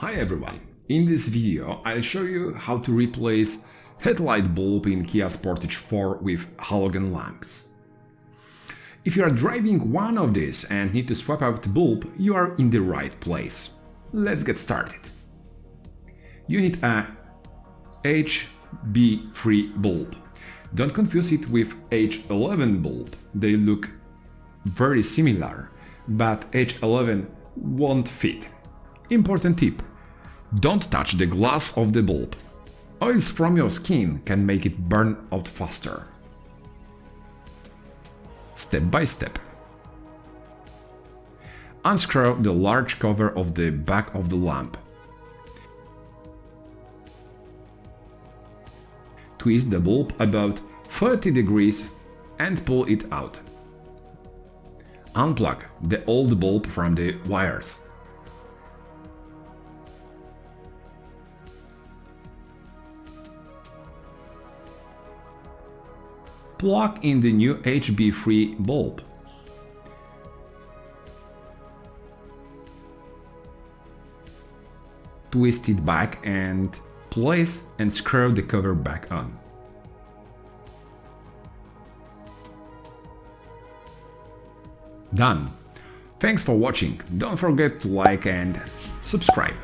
Hi everyone, in this video I'll show you how to replace headlight bulb in KIA Sportage IV with halogen lamps. If you are driving one of these and need to swap out the bulb, you are in the right place. Let's get started. You need a HB3 bulb. Don't confuse it with H11 bulb, they look very similar, but H11 won't fit. Important tip: don't touch the glass of the bulb. Oils from your skin can make it burn out faster. Step by step. Unscrew the large cover of the back of the lamp. Twist the bulb about 30 degrees and pull it out. Unplug the old bulb from the wires. Plug in the new HB3 bulb. Twist it back and place and screw the cover back on. Done! Thanks for watching, don't forget to like and subscribe.